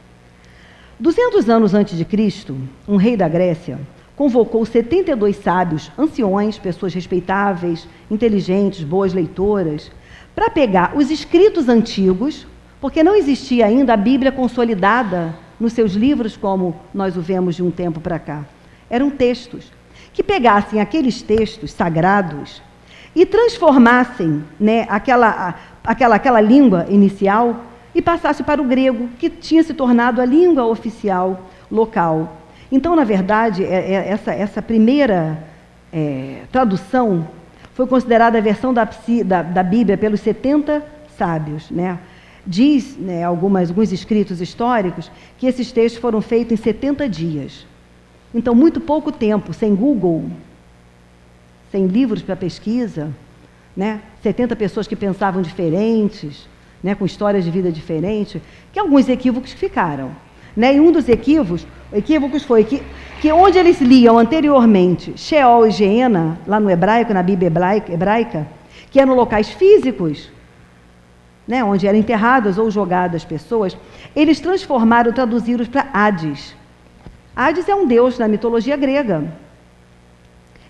200 anos antes de Cristo, um rei da Grécia convocou 72 sábios, anciões, pessoas respeitáveis, inteligentes, boas leitoras, para pegar os escritos antigos, porque não existia ainda a Bíblia consolidada nos seus livros, como nós o vemos de um tempo para cá. Eram textos, que pegassem aqueles textos sagrados e transformassem, né, aquela língua inicial e passassem para o grego, que tinha se tornado a língua oficial local. Então, na verdade, essa primeira tradução foi considerada a versão da Bíblia pelos 70 sábios, né? Diz, né, alguns escritos históricos que esses textos foram feitos em 70 dias. Então, muito pouco tempo, sem Google, sem livros para pesquisa, né? 70 pessoas que pensavam diferentes, né, com histórias de vida diferentes, que alguns equívocos ficaram. Né? E um dos equívocos foi que onde eles liam anteriormente Sheol e Geena, lá no hebraico, na Bíblia hebraica, que eram locais físicos, né, onde eram enterradas ou jogadas pessoas, eles transformaram, traduziram para Hades. Hades é um deus da mitologia grega.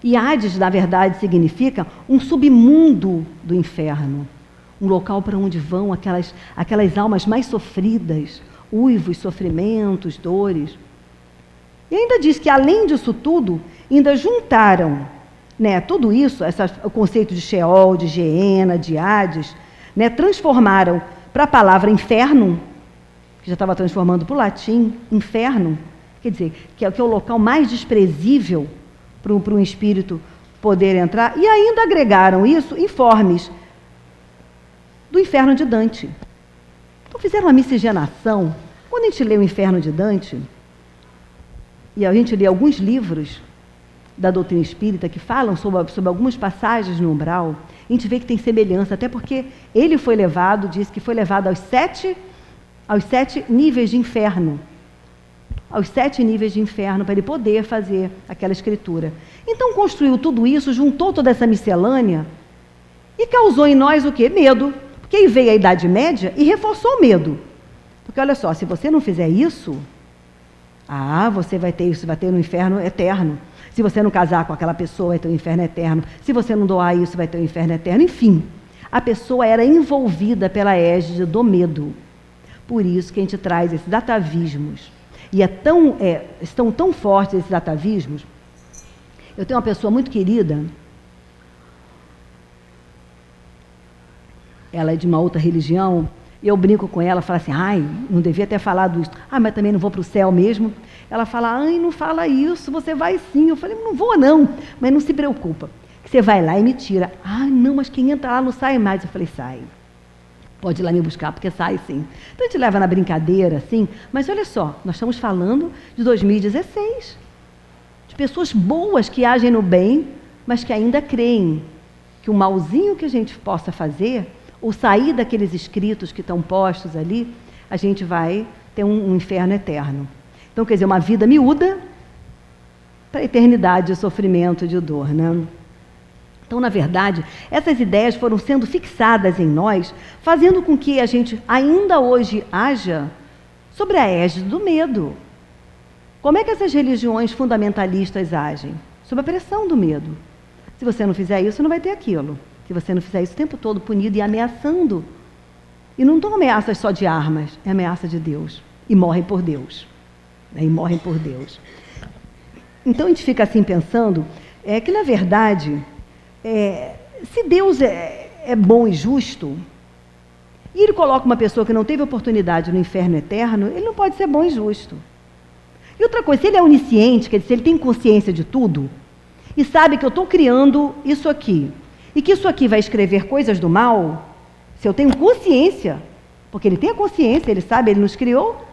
E Hades, na verdade, significa um submundo do inferno, um local para onde vão aquelas almas mais sofridas, uivos, sofrimentos, dores. E ainda diz que, além disso tudo, ainda juntaram, né, tudo isso, o conceito de Sheol, de Geena, de Hades, né, transformaram para a palavra inferno, que já estava transformando para o latim, inferno, quer dizer, que é o local mais desprezível para um espírito poder entrar, e ainda agregaram isso em formas do inferno de Dante. Então fizeram uma miscigenação. Quando a gente lê o Inferno de Dante, e a gente lê alguns livros da doutrina espírita que falam sobre algumas passagens no umbral, a gente vê que tem semelhança, até porque ele foi levado, diz que foi levado aos sete níveis de inferno. Aos 7 níveis de inferno, para ele poder fazer aquela escritura. Então construiu tudo isso, juntou toda essa miscelânea e causou em nós o quê? Medo. Porque aí veio a Idade Média e reforçou o medo. Porque olha só, se você não fizer isso, você vai ter isso, vai ter um inferno eterno. Se você não casar com aquela pessoa, vai ter um inferno eterno. Se você não doar isso, vai ter um inferno eterno. Enfim, a pessoa era envolvida pela égide do medo. Por isso que a gente traz esses atavismos. E estão tão fortes esses atavismos. Eu tenho uma pessoa muito querida, ela é de uma outra religião, e eu brinco com ela, falo assim, não devia ter falado isso. Mas também não vou para o céu mesmo. Ela fala, não fala isso, você vai sim. Eu falei, não vou não, mas não se preocupa, que você vai lá e me tira. Não, mas quem entra lá não sai mais. Eu falei, sai. Pode ir lá me buscar, porque sai sim. Então a gente leva na brincadeira, assim, mas olha só, nós estamos falando de 2016, de pessoas boas que agem no bem, mas que ainda creem que o malzinho que a gente possa fazer, ou sair daqueles escritos que estão postos ali, a gente vai ter um inferno eterno. Então, quer dizer, uma vida miúda para a eternidade de sofrimento e de dor, né? Então, na verdade, essas ideias foram sendo fixadas em nós, fazendo com que a gente ainda hoje haja sobre a égide do medo. Como é que essas religiões fundamentalistas agem? Sob a pressão do medo. Se você não fizer isso, não vai ter aquilo. Se você não fizer isso o tempo todo punido e ameaçando. E não são ameaças só de armas, é ameaça de Deus. E morrem por Deus. E morrem por Deus. Então, a gente fica assim pensando que, na verdade... se Deus é bom e justo, e Ele coloca uma pessoa que não teve oportunidade no inferno eterno, Ele não pode ser bom e justo. E outra coisa, se Ele é onisciente, quer dizer, se Ele tem consciência de tudo, e sabe que eu estou criando isso aqui, e que isso aqui vai escrever coisas do mal, se eu tenho consciência, porque Ele tem a consciência, Ele sabe, Ele nos criou,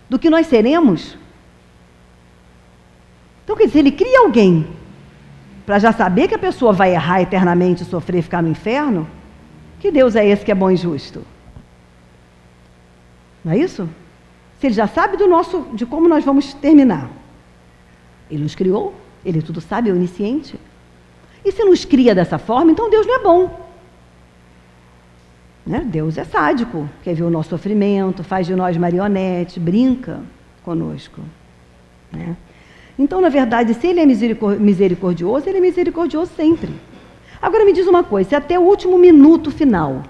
do que nós seremos. Então, quer dizer, Ele cria alguém para já saber que a pessoa vai errar eternamente, sofrer, ficar no inferno, que Deus é esse que é bom e justo? Não é isso? Se Ele já sabe de como nós vamos terminar. Ele nos criou, Ele tudo sabe, é onisciente. E se nos cria dessa forma, então Deus não é bom. Né? Deus é sádico, quer ver o nosso sofrimento, faz de nós marionete, brinca conosco. Né? Então, na verdade, se ele é misericordioso, ele é misericordioso sempre. Agora me diz uma coisa, se até o último minuto final,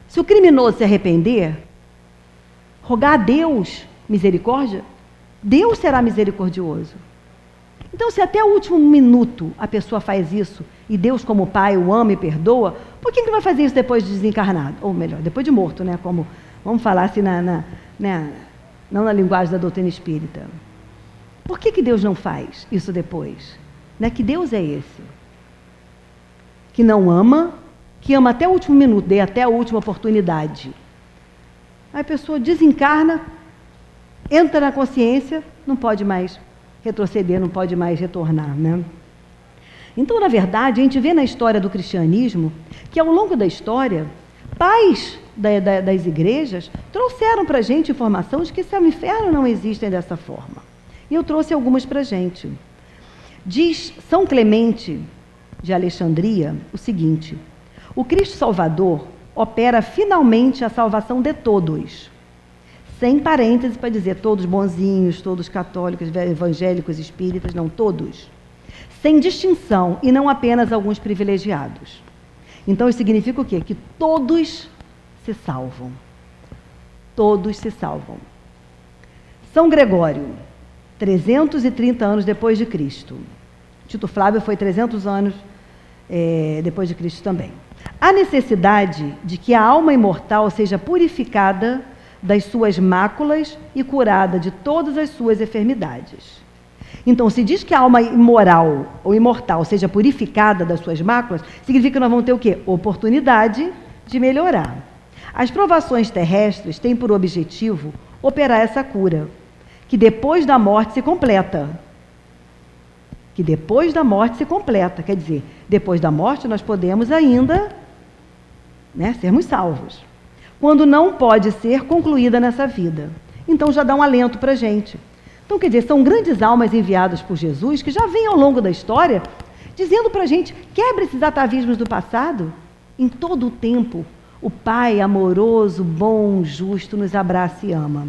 se o criminoso se arrepender, rogar a Deus misericórdia, Deus será misericordioso. Então, se até o último minuto a pessoa faz isso, e Deus como Pai o ama e perdoa, por que ele vai fazer isso depois de desencarnado? Ou melhor, depois de morto, né? Como, vamos falar assim, não na linguagem da doutrina espírita. Por que Deus não faz isso depois? Né? Que Deus é esse? Que não ama, que ama até o último minuto, dê até a última oportunidade. Aí a pessoa desencarna, entra na consciência, não pode mais retroceder, não pode mais retornar, né? Então, na verdade, a gente vê na história do cristianismo que ao longo da história, pais das igrejas trouxeram para a gente informação de que céu e inferno não existem dessa forma. E eu trouxe algumas para a gente. Diz São Clemente de Alexandria o seguinte: o Cristo Salvador opera finalmente a salvação de todos, sem parênteses para dizer todos bonzinhos, todos católicos, evangélicos, espíritas, não, todos, sem distinção e não apenas alguns privilegiados. Então isso significa o quê? Que todos se salvam. Todos se salvam. São Gregório, 330 anos depois de Cristo. Tito Flávio foi 300 anos depois de Cristo também. A necessidade de que a alma imortal seja purificada das suas máculas e curada de todas as suas enfermidades. Então, se diz que a alma imoral ou imortal seja purificada das suas máculas, significa que nós vamos ter o quê? Oportunidade de melhorar. As provações terrestres têm por objetivo operar essa cura, que depois da morte se completa. Que depois da morte se completa. Quer dizer, depois da morte nós podemos ainda, sermos salvos. Quando não pode ser concluída nessa vida. Então já dá um alento para a gente. Então, quer dizer, são grandes almas enviadas por Jesus que já vêm ao longo da história dizendo para a gente, quebra esses atavismos do passado. Em todo o tempo, o Pai amoroso, bom, justo, nos abraça e ama.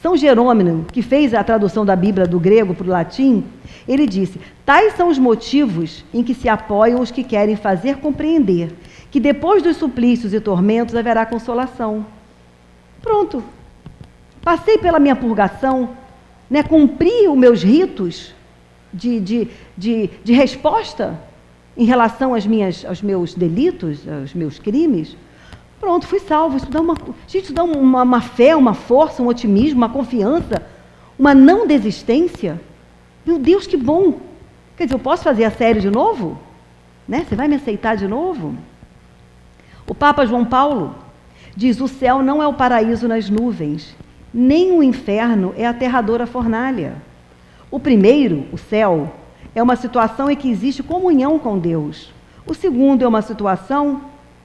São Jerônimo, que fez a tradução da Bíblia do grego para o latim, ele disse, tais são os motivos em que se apoiam os que querem fazer compreender que depois dos suplícios e tormentos haverá consolação. Pronto. Passei pela minha purgação, cumpri os meus ritos de resposta em relação aos meus delitos, aos meus crimes. Pronto, fui salvo. Isso dá uma fé, uma força, um otimismo, uma confiança, uma não desistência. Meu Deus, que bom! Quer dizer, eu posso fazer a série de novo? Você vai me aceitar de novo? O Papa João Paulo diz, o céu não é o paraíso nas nuvens, nem o inferno é a aterradora fornalha. O primeiro, o céu, é uma situação em que existe comunhão com Deus. O segundo é uma situação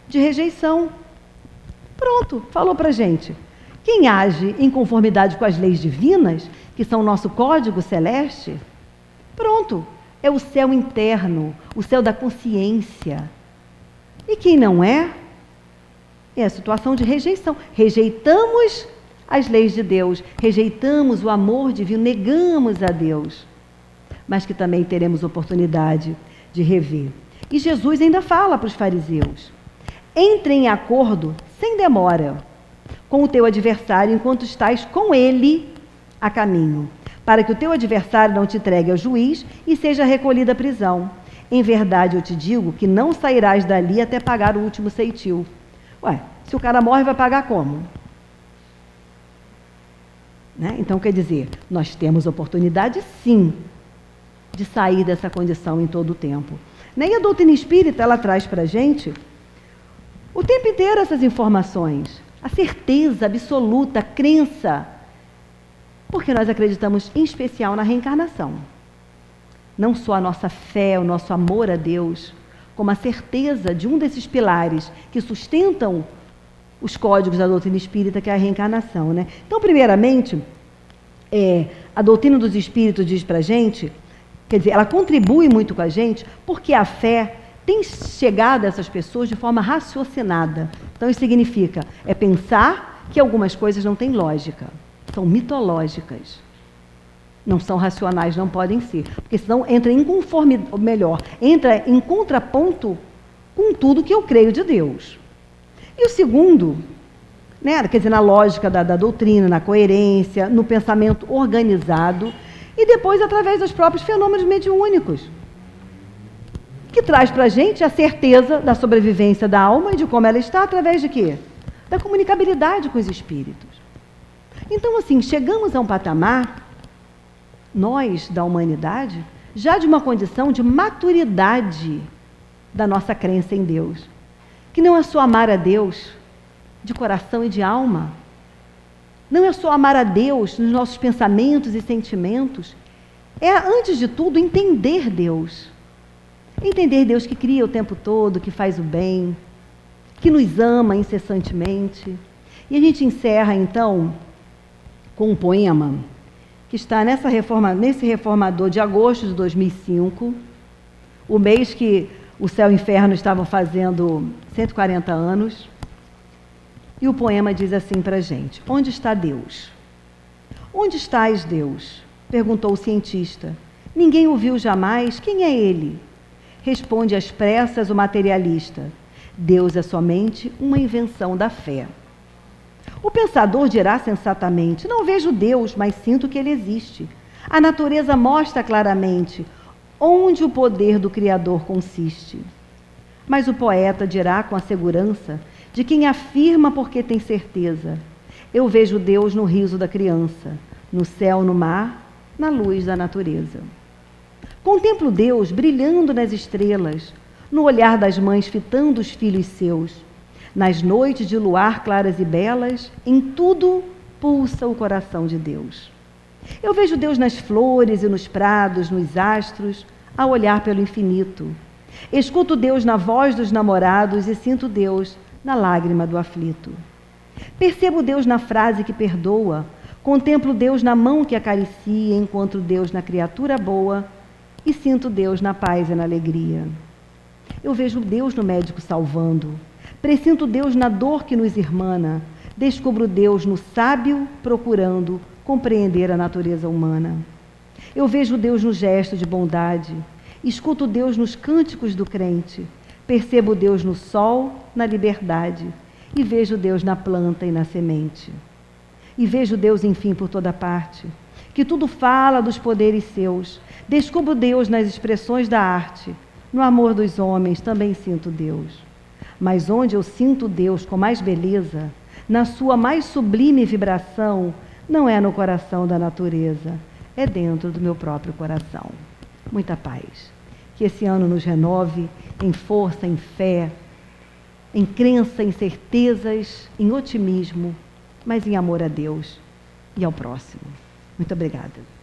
de rejeição. Pronto, falou pra gente. Quem age em conformidade com as leis divinas, que são o nosso código celeste, pronto, é o céu interno, o céu da consciência. E quem não é a situação de rejeição. Rejeitamos as leis de Deus, rejeitamos o amor divino, negamos a Deus, mas que também teremos oportunidade de rever. E Jesus ainda fala para os fariseus, entre em acordo, sem demora, com o teu adversário, enquanto estás com ele a caminho, para que o teu adversário não te entregue ao juiz e seja recolhido à prisão. Em verdade, eu te digo que não sairás dali até pagar o último ceitil. Se o cara morre, vai pagar como? Então, quer dizer, nós temos oportunidade, sim, de sair dessa condição em todo o tempo. E a doutrina espírita, ela traz para a gente o tempo inteiro essas informações, a certeza absoluta, a crença, porque nós acreditamos em especial na reencarnação. Não só a nossa fé, o nosso amor a Deus, como a certeza de um desses pilares que sustentam os códigos da doutrina espírita, que é a reencarnação. Então, primeiramente, a doutrina dos espíritos diz para a gente, quer dizer, ela contribui muito com a gente, porque a fé tem chegado a essas pessoas de forma raciocinada. Então, isso significa, pensar que algumas coisas não têm lógica, são mitológicas. Não são racionais, não podem ser. Porque senão entra em conformidade, ou melhor, entra em contraponto com tudo que eu creio de Deus. E o segundo, né, quer dizer, na lógica da doutrina, na coerência, no pensamento organizado, e depois através dos próprios fenômenos mediúnicos, que traz para a gente a certeza da sobrevivência da alma e de como ela está através de quê? Da comunicabilidade com os espíritos. Então, assim, chegamos a um patamar, nós, da humanidade, já de uma condição de maturidade da nossa crença em Deus, que não é só amar a Deus de coração e de alma, não é só amar a Deus nos nossos pensamentos e sentimentos, é, antes de tudo, entender Deus. Entender Deus que cria o tempo todo, que faz o bem, que nos ama incessantemente. E a gente encerra, então, com um poema que está nesse reformador de agosto de 2005, o mês que o Céu e o Inferno estavam fazendo 140 anos. E o poema diz assim para a gente: onde está Deus? Onde estás, Deus? Perguntou o cientista. Ninguém o viu jamais. Quem é ele? Responde às pressas o materialista. Deus é somente uma invenção da fé. O pensador dirá sensatamente: não vejo Deus, mas sinto que ele existe. A natureza mostra claramente onde o poder do Criador consiste. Mas o poeta dirá com a segurança de quem afirma porque tem certeza: eu vejo Deus no riso da criança, no céu, no mar, na luz da natureza. Contemplo Deus brilhando nas estrelas, no olhar das mães fitando os filhos seus. Nas noites de luar claras e belas, em tudo pulsa o coração de Deus. Eu vejo Deus nas flores e nos prados, nos astros, a olhar pelo infinito. Escuto Deus na voz dos namorados e sinto Deus na lágrima do aflito. Percebo Deus na frase que perdoa, contemplo Deus na mão que acaricia, encontro Deus na criatura boa e sinto Deus na paz e na alegria. Eu vejo Deus no médico salvando, presinto Deus na dor que nos irmana, descubro Deus no sábio procurando compreender a natureza humana. Eu vejo Deus no gesto de bondade, escuto Deus nos cânticos do crente, percebo Deus no sol, na liberdade, e vejo Deus na planta e na semente. E vejo Deus, enfim, por toda parte, que tudo fala dos poderes seus. Descubro Deus nas expressões da arte, no amor dos homens também sinto Deus. Mas onde eu sinto Deus com mais beleza, na sua mais sublime vibração, não é no coração da natureza, é dentro do meu próprio coração. Muita paz. Que esse ano nos renove em força, em fé, em crença, em certezas, em otimismo, mas em amor a Deus e ao próximo. Muito obrigada.